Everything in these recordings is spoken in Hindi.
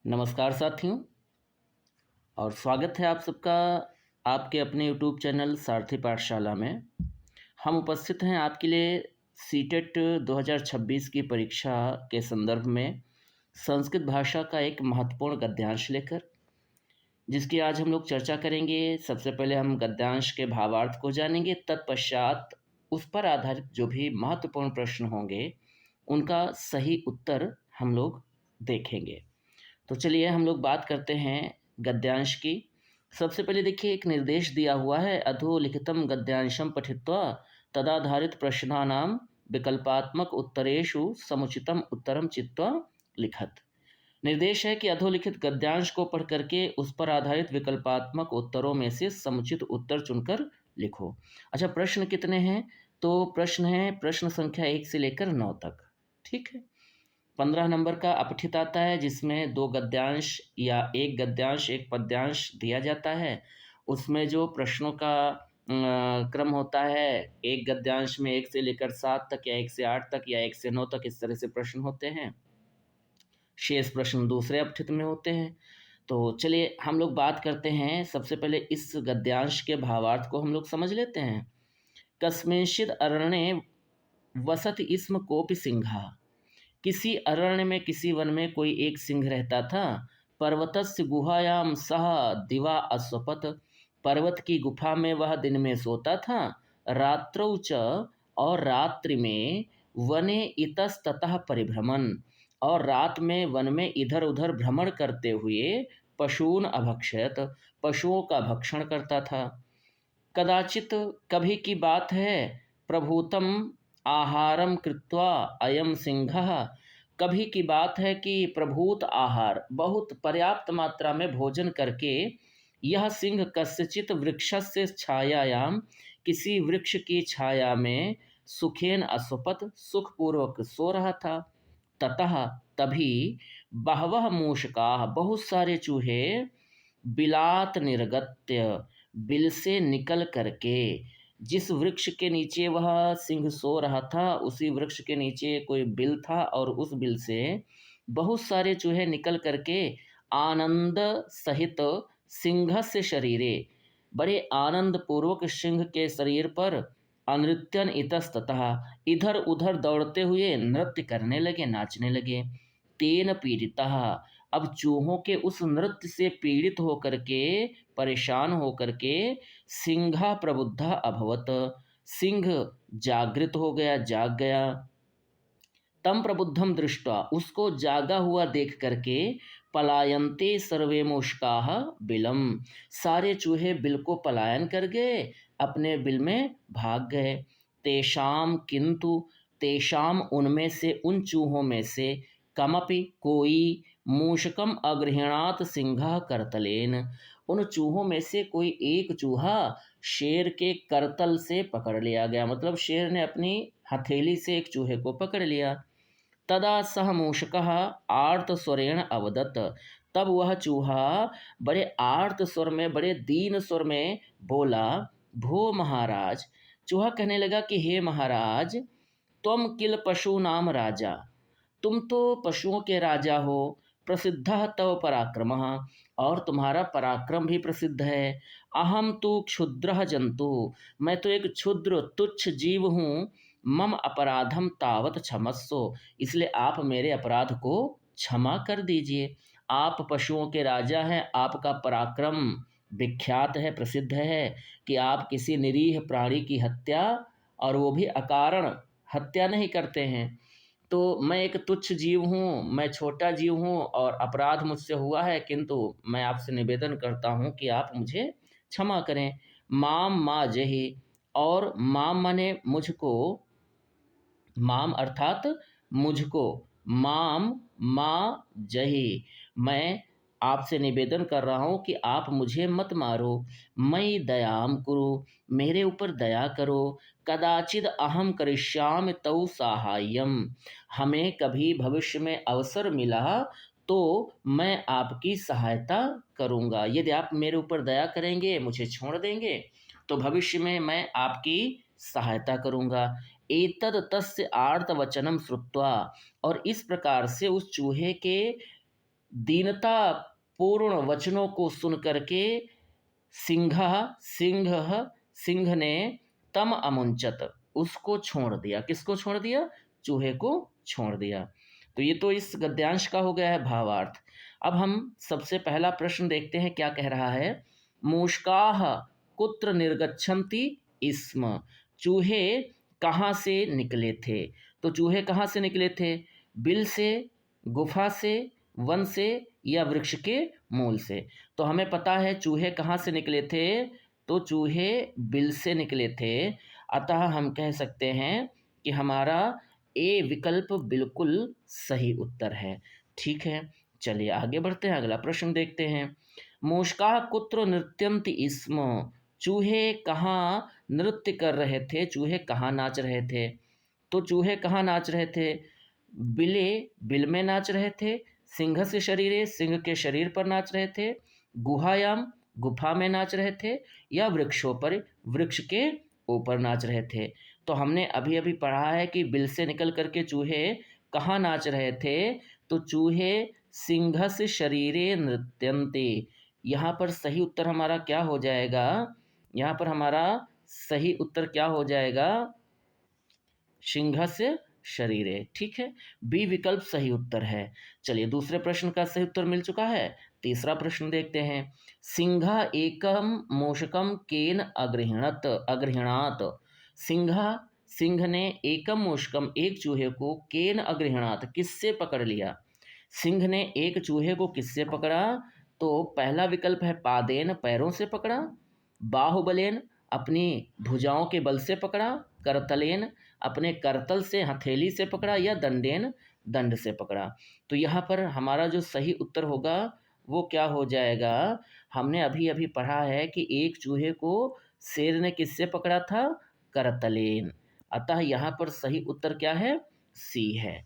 नमस्कार साथियों और स्वागत है आप सबका आपके अपने यूट्यूब चैनल सारथी पाठशाला में। हम उपस्थित हैं आपके लिए सीटेट 2026 की परीक्षा के संदर्भ में संस्कृत भाषा का एक महत्वपूर्ण गद्यांश लेकर, जिसकी आज हम लोग चर्चा करेंगे। सबसे पहले हम गद्यांश के भावार्थ को जानेंगे, तत्पश्चात उस पर आधारित जो भी महत्वपूर्ण प्रश्न होंगे उनका सही उत्तर हम लोग देखेंगे। तो चलिए हम लोग बात करते हैं गद्यांश की। सबसे पहले देखिए, एक निर्देश दिया हुआ है, अधोलिखितम गद्यांशम पठित्वा तदाधारित प्रश्नानां विकल्पात्मक उत्तरेषु समुचितम उत्तरम चित्वा लिखत। निर्देश है कि अधोलिखित गद्यांश को पढ़ करके उस पर आधारित विकल्पात्मक उत्तरों में से समुचित उत्तर चुनकर लिखो। अच्छा, प्रश्न कितने हैं? तो प्रश्न है प्रश्न संख्या 1 से लेकर 9 तक। ठीक है। 15 नंबर का अपठित आता है, जिसमें 2 गद्यांश या एक गद्यांश एक पद्यांश दिया जाता है। उसमें जो प्रश्नों का क्रम होता है, एक गद्यांश में 1 से लेकर 7 तक या 1 से 8 तक या 1 से 9 तक, इस तरह से प्रश्न होते हैं। शेष प्रश्न दूसरे अपठित में होते हैं। तो चलिए हम लोग बात करते हैं। सबसे पहले इस गद्यांश के भावार्थ को हम लोग समझ लेते हैं। कस्मिंश्चिद अरण्ये वसति स्म कोऽपि सिंहः। किसी अरण्य में, किसी वन में कोई एक सिंह रहता था। पर्वतस्य गुहायाम सह दिवा अस्वपत। पर्वत की गुफा में वह दिन में सोता था। रात्रौ च, और रात्रि में, वने इतस्ततः परिभ्रमण, और रात में वन में इधर उधर भ्रमण करते हुए पशून अभक्षयत, पशुओं का भक्षण करता था। कदाचित, कभी की बात है, प्रभूतम आहारम कृत्वा अयम सिंहः। कभी की बात है कि प्रभूत आहार, बहुत पर्याप्त मात्रा में भोजन करके यह सिंह कस्यचित वृक्षस्य छायायाम, किसी वृक्ष की छाया में, सुखेन अस्वपत, सुखपूर्वक सो रहा था। ततः, तभी, बहवः मूषकाः, बहुत सारे चूहे, बिलात निर्गत्य, बिल से निकल करके, जिस वृक्ष के नीचे वह सिंह सो रहा था उसी वृक्ष के नीचे कोई बिल था, और उस बिल से बहुत सारे चूहे निकल करके आनंद सहित सिंहस्य शरीरे, बड़े आनंद पूर्वक सिंह के शरीर पर अनृत्यन इतस्ततः, इधर उधर दौड़ते हुए नृत्य करने लगे, नाचने लगे। तेन पीड़ितः, अब चूहों के उस नृत्य से पीड़ित होकर के, परेशान होकर के, सिंहा प्रबुद्धा अभवत, सिंह जागृत हो गया, जाग गया। तम प्रबुद्धम दृष्ट्वा, उसको जागा हुआ देख करके, पलायन्ते सर्वे मूषकाः बिलम, सारे चूहे बिल को पलायन कर गए, अपने बिल में भाग गए। तेषाम किंतु, तेषाम उनमें से, उन चूहों में से, कमपि कोई, मूषकम अगृह्णात सिंहः करतलेन, उन चूहों में से कोई एक चूहा शेर के करतल से पकड़ लिया गया, मतलब शेर ने अपनी हथेली से एक चूहे को पकड़ लिया। तदा सह मूषकः आर्त स्वरेण अवदत, तब वह चूहा बड़े आर्त स्वर में, बड़े दीन स्वर में बोला, भो महाराज। चूहा कहने लगा कि हे महाराज, त्वम किल पशु नाम राजा, तुम तो पशुओं के राजा हो। प्रसिद्धः तव पराक्रमः, और तुम्हारा पराक्रम भी प्रसिद्ध है। अहम तो क्षुद्रः जंतु, मैं तो एक क्षुद्र तुच्छ जीव हूँ। मम अपराधम तावत क्षमस्व, इसलिए आप मेरे अपराध को क्षमा कर दीजिए। आप पशुओं के राजा हैं, आपका पराक्रम विख्यात है, प्रसिद्ध है कि आप किसी निरीह प्राणी की हत्या, और वो भी अकारण हत्या नहीं करते हैं। तो मैं एक तुच्छ जीव हूँ, मैं छोटा जीव हूँ, और अपराध मुझसे हुआ है, किंतु मैं आपसे निवेदन करता हूँ कि आप मुझे क्षमा करें। माम माँ जही, और माम माने मुझको, माम अर्थात मुझको, माम माँ जही, मैं आपसे निवेदन कर रहा हूँ कि आप मुझे मत मारो। मयि दयाम कुरु, मेरे ऊपर दया करो। कदाचिद अहम करिष्यामि तौ साहाय्यम, हमें कभी भविष्य में अवसर मिला तो मैं आपकी सहायता करूँगा। यदि आप मेरे ऊपर दया करेंगे, मुझे छोड़ देंगे, तो भविष्य में मैं आपकी सहायता करूँगा। एतद तस्य आर्तवचनम श्रुत्वा, और इस प्रकार से उस चूहे के दीनता पूर्ण वचनों को सुन करके सिंह ने तम अमुंचत, उसको छोड़ दिया। किसको छोड़ दिया? चूहे को छोड़ दिया। तो ये तो इस गद्यांश का हो गया है भावार्थ। अब हम सबसे पहला प्रश्न देखते हैं क्या कह रहा है। मूषकाः कुत्र निर्गच्छन्ति स्म, चूहे कहाँ से निकले थे? तो चूहे कहाँ से निकले थे? बिल से, गुफा से, वन से या वृक्ष के मूल से। तो हमें पता है चूहे कहाँ से निकले थे, तो चूहे बिल से निकले थे। अतः हम कह सकते हैं कि हमारा ए विकल्प बिल्कुल सही उत्तर है। ठीक है, चलिए आगे बढ़ते हैं, अगला प्रश्न देखते हैं। मूषकाः कुत्र नृत्यन्ति स्म, चूहे कहाँ नृत्य कर रहे थे, चूहे कहाँ नाच रहे थे? तो चूहे कहाँ नाच रहे थे? बिले, बिल में नाच रहे थे। सिंह से शरीरे, सिंह के शरीर पर नाच रहे थे। गुहायाम, गुफा में नाच रहे थे। या वृक्षों पर, वृक्ष के ऊपर नाच रहे थे। तो हमने अभी अभी पढ़ा है कि बिल से निकल करके चूहे कहाँ नाच रहे थे, तो चूहे सिंह से शरीरे नृत्यन्ते। यहाँ पर सही उत्तर हमारा क्या हो जाएगा? यहाँ पर हमारा सही उत्तर क्या हो जाएगा? सिंह से शरीरे। ठीक है, बी विकल्प सही उत्तर है। चलिए दूसरे प्रश्न का सही उत्तर मिल चुका है। तीसरा प्रश्न देखते हैं। सिंह एकम मूषकम केन अगृहणात, सिंह ने एकम मूषकम एक चूहे को केन अगृहणात किससे पकड़ लिया? सिंह ने एक चूहे को किससे पकड़ा? तो पहला विकल्प है पादेन, पैरों से पकड़ा। बाहुबलेन, अपनी भुजाओं के बल से पकड़ा। करतलेन, अपने करतल से, हथेली से पकड़ा। या दंडेन, दंड से पकड़ा। तो यहाँ पर हमारा जो सही उत्तर होगा वो क्या हो जाएगा? हमने अभी अभी पढ़ा है कि एक चूहे को शेर ने किससे पकड़ा था? करतलेन। अतः यहाँ पर सही उत्तर क्या है? सी है।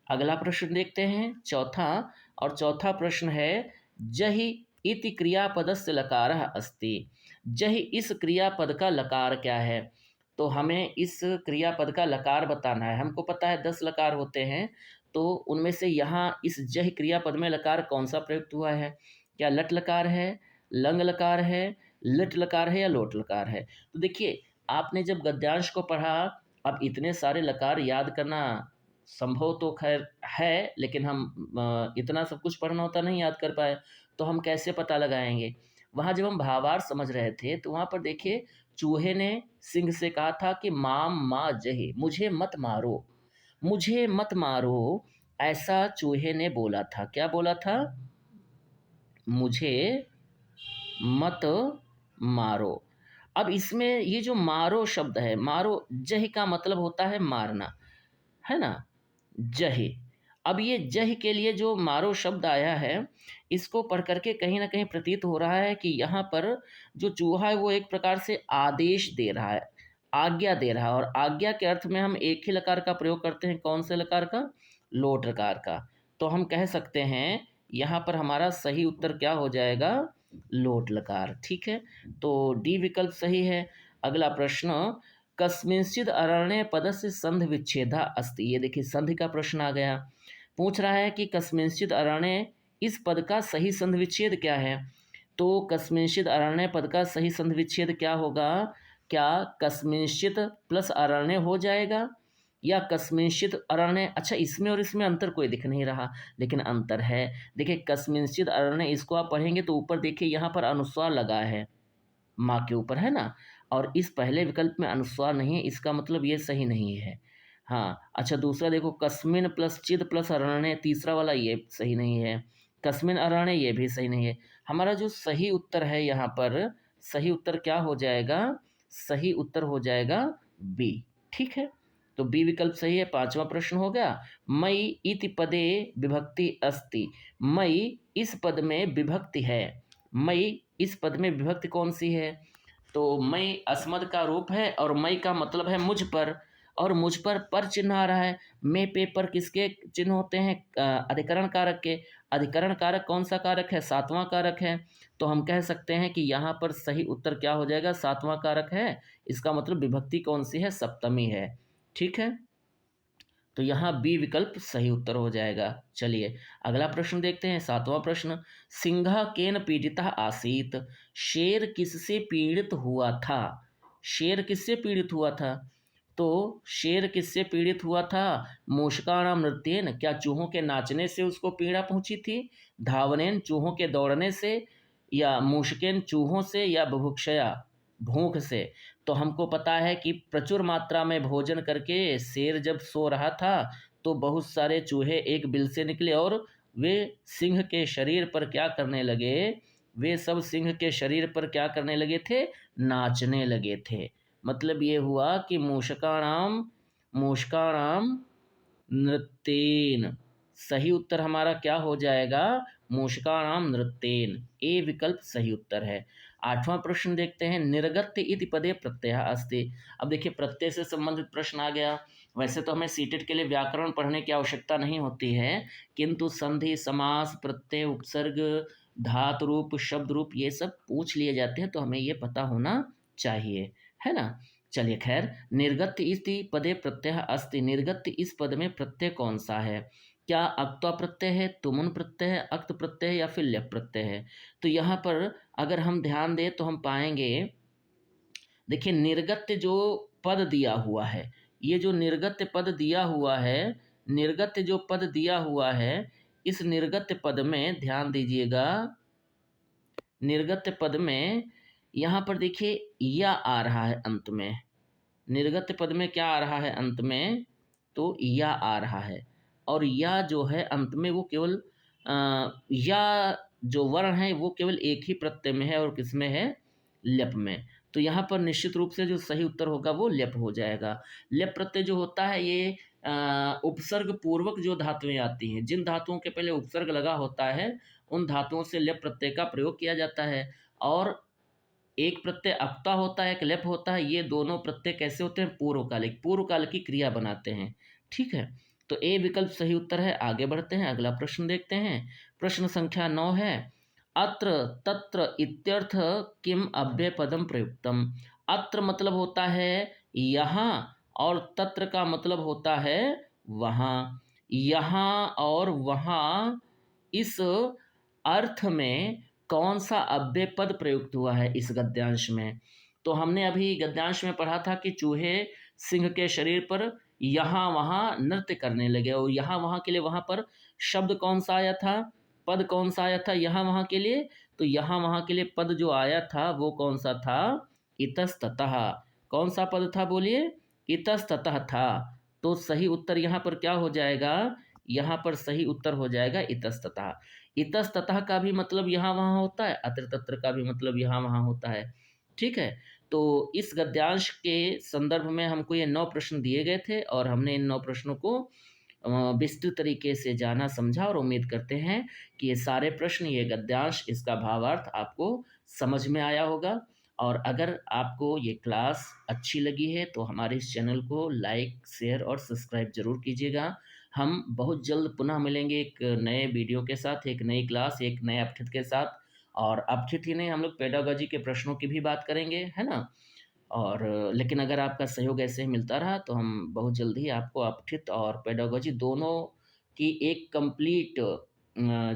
अगला प्रश्न देखते हैं, चौथा। और चौथा प्रश्न है जहि इति क्रियापदस्य लकारः अस्ति। जहि, इस क्रियापद का लकार क्या है? तो हमें इस क्रियापद का लकार बताना है। हमको पता है 10 लकार होते हैं, तो उनमें से यहाँ इस जहि क्रियापद में लकार कौन सा प्रयुक्त हुआ है? क्या लट लकार है, लंग लकार है, लिट लकार है या लोट लकार है? तो देखिए, आपने जब गद्यांश को पढ़ा, अब इतने सारे लकार याद करना संभव तो खैर है, लेकिन हम इतना सब कुछ पढ़ना होता नहीं याद कर पाए, तो हम कैसे पता लगाएंगे? वहाँ जब हम भावार्थ समझ रहे थे तो वहाँ पर देखिए, चूहे ने सिंह से कहा था कि माम मा जहे, मुझे मत मारो, मुझे मत मारो, ऐसा चूहे ने बोला था। क्या बोला था? मुझे मत मारो। अब इसमें ये जो मारो शब्द है, मारो जह का मतलब होता है मारना, है ना? जह। अब ये जह के लिए जो मारो शब्द आया है, इसको पढ़ करके कहीं ना कहीं प्रतीत हो रहा है कि यहाँ पर जो चूहा है वो एक प्रकार से आदेश दे रहा है, आज्ञा दे रहा है। और आज्ञा के अर्थ में हम एक ही लकार का प्रयोग करते हैं। कौन से लकार का? लोट लकार का। तो हम कह सकते हैं यहाँ पर हमारा सही उत्तर क्या हो जाएगा? लोट लकार। ठीक है, तो डी विकल्प सही है। अगला प्रश्न, कस्मिंश्चिद अरण्य पदस्य संधि विच्छेदा अस्ति। ये देखिए संधि का प्रश्न आ गया। पूछ रहा है कि कस्मिंश्चिद अरण्य, इस पद का सही संधि विच्छेद क्या है? तो कस्मिंश्चिद अरण्य पद का सही संधि विच्छेद क्या होगा? क्या कस्मिंश्चित प्लस अरण्य हो जाएगा, या कस्मिंश्चित अरण्य? अच्छा, इसमें और इसमें अंतर कोई दिख नहीं रहा, लेकिन अंतर है। देखिए कस्मिंश्चित अरण्य, इसको आप पढ़ेंगे तो ऊपर देखिए यहाँ पर अनुस्वार लगा है, माँ के ऊपर, है ना? और इस पहले विकल्प में अनुस्वार नहीं है, इसका मतलब ये सही नहीं है। हाँ, अच्छा दूसरा देखो, कस्मिन प्लस चिद प्लस अरण्य, तीसरा वाला ये सही नहीं है। कस्मिन अरण्य, ये भी सही नहीं है। हमारा जो सही उत्तर है यहाँ पर, सही उत्तर क्या हो जाएगा? सही उत्तर हो जाएगा बी। ठीक है, तो बी विकल्प सही है। पांचवा प्रश्न हो गया। मई इति पदे विभक्ति अस्ति। मई, इस पद में विभक्ति है। मई, इस पद में विभक्ति कौन सी है? तो मई अस्मद का रूप है और मई का मतलब है मुझ पर, और मुझ पर चिन्ह आ रहा है। मैं पे पर किसके चिन्ह होते हैं? अधिकरण कारक के। अधिकरण कारक कौन सा कारक है? सातवां कारक है। तो हम कह सकते हैं कि यहाँ पर सही उत्तर क्या हो जाएगा? सातवां कारक है। इसका मतलब विभक्ति कौन सी है? सप्तमी है। ठीक है, तो यहाँ बी विकल्प सही उत्तर हो जाएगा। चलिए अगला प्रश्न देखते हैं, 7वां प्रश्न। सिंह केन पीड़ितः आसीत, शेर किससे पीड़ित हुआ था? शेर किससे पीड़ित हुआ था? तो शेर किससे पीड़ित हुआ था? मूषकाणाम नृत्येन, क्या चूहों के नाचने से उसको पीड़ा पहुंची थी? धावनेन, चूहों के दौड़ने से, या मूषकेन, चूहों से, या बुभुक्षया, भूख से? तो हमको पता है कि प्रचुर मात्रा में भोजन करके शेर जब सो रहा था तो बहुत सारे चूहे एक बिल से निकले और वे सिंह के शरीर पर क्या करने लगे? वे सब सिंह के शरीर पर क्या करने लगे थे? नाचने लगे थे। मतलब ये हुआ कि मूषकाणाम मूषकाणाम नृत्येन। सही उत्तर हमारा क्या हो जाएगा? मूषकाणाम नृत्येन। ए विकल्प सही उत्तर है। 8वां प्रश्न देखते हैं, निर्गत्य इति पदे प्रत्यय अस्ति। अब देखिए प्रत्यय से संबंधित प्रश्न आ गया। वैसे तो हमें सीटेट के लिए व्याकरण पढ़ने की आवश्यकता नहीं होती है, किंतु संधि, समास, प्रत्यय, उपसर्ग, धातु रूप, शब्द रूप, ये सब पूछ लिए जाते हैं, तो हमें ये पता होना चाहिए, है ना। चलिए खैर, निर्गत्य इति पदे प्रत्यय अस्ति। निर्गत्य इस पद में प्रत्यय कौन सा है? क्या अक्त्वा प्रत्यय है, तुमुन प्रत्यय है, अक्त प्रत्यय है, या फिर ल्यप प्रत्यय है? तो यहाँ पर अगर हम ध्यान दें तो हम पाएंगे, देखिए निर्गत्य जो पद दिया हुआ है, ये जो निर्गत्य पद दिया हुआ है, निर्गत्य जो पद दिया हुआ है, इस निर्गत्य पद में ध्यान दीजिएगा। निर्गत्य पद में यहाँ पर देखिए या आ रहा है अंत में। निर्गत्य पद में क्या आ रहा है अंत में? तो या आ रहा है। और या जो है अंत में वो केवल या जो वर्ण है वो केवल एक ही प्रत्यय में है, और किसमें है? ल्यप में। तो यहाँ पर निश्चित रूप से जो सही उत्तर होगा वो ल्यप हो जाएगा। ल्यप प्रत्यय जो होता है ये उपसर्ग पूर्वक जो धातुएं आती हैं, जिन धातुओं के पहले उपसर्ग लगा होता है उन धातुओं से ल्यप प्रत्यय का प्रयोग किया जाता है। और एक प्रत्यय अक्ता होता है, एक लेप होता है, ये दोनों प्रत्यय कैसे होते हैं? पूर्वकालिक, पूर्व काल की क्रिया बनाते हैं। ठीक है, तो ए विकल्प सही उत्तर है। आगे बढ़ते हैं, अगला प्रश्न देखते हैं। प्रश्न संख्या 9 है, अत्र तत्र इत्यर्थ किम अव्यय पदम प्रयुक्तम। अत्र मतलब होता है यहाँ, और तत्र का मतलब होता है वहाँ। यहाँ और वहाँ, इस अर्थ में कौन सा अव्यय पद प्रयुक्त हुआ है इस गद्यांश में? तो हमने अभी गद्यांश में पढ़ा था कि चूहे सिंह के शरीर पर यहाँ वहाँ नृत्य करने लगे, और यहाँ वहाँ के लिए वहाँ पर शब्द कौन सा आया था? पद कौन सा आया था यहाँ वहाँ के लिए? तो यहाँ वहाँ के लिए पद जो आया था वो कौन सा था? इतस्ततः। कौन सा पद था बोलिए? इतस्ततः था। तो सही उत्तर यहाँ पर क्या हो जाएगा? यहाँ पर सही उत्तर हो जाएगा इतस्ततः। इतस्ततः का भी मतलब यहाँ वहाँ होता है, अत्र तत्र का भी मतलब यहाँ वहाँ होता है। ठीक है, तो इस गद्यांश के संदर्भ में हमको ये 9 प्रश्न दिए गए थे, और हमने इन 9 प्रश्नों को विस्तृत तरीके से जाना समझा, और उम्मीद करते हैं कि ये सारे प्रश्न, ये गद्यांश, इसका भावार्थ आपको समझ में आया होगा। और अगर आपको ये क्लास अच्छी लगी है तो हमारे इस चैनल को लाइक, शेयर और सब्सक्राइब ज़रूर कीजिएगा। हम बहुत जल्द पुनः मिलेंगे एक नए वीडियो के साथ, एक नई क्लास, एक नए अपठित के साथ। और अपठित ही नहीं, हम लोग पेडागॉजी के प्रश्नों की भी बात करेंगे, है ना। और लेकिन अगर आपका सहयोग ऐसे ही मिलता रहा तो हम बहुत जल्द ही आपको अपठित और पेडागॉजी दोनों की एक कंप्लीट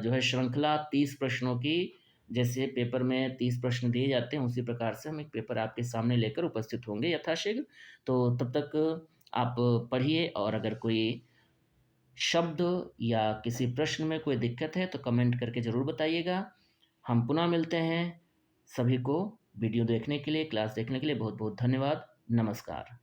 जो है श्रृंखला 30 प्रश्नों की, जैसे पेपर में 30 प्रश्न दिए जाते हैं उसी प्रकार से हम एक पेपर आपके सामने लेकर उपस्थित होंगे यथाशीघ्र। तो तब तक आप पढ़िए, और अगर कोई शब्द या किसी प्रश्न में कोई दिक्कत है तो कमेंट करके ज़रूर बताइएगा। हम पुनः मिलते हैं। सभी को वीडियो देखने के लिए, क्लास देखने के लिए बहुत बहुत धन्यवाद। नमस्कार।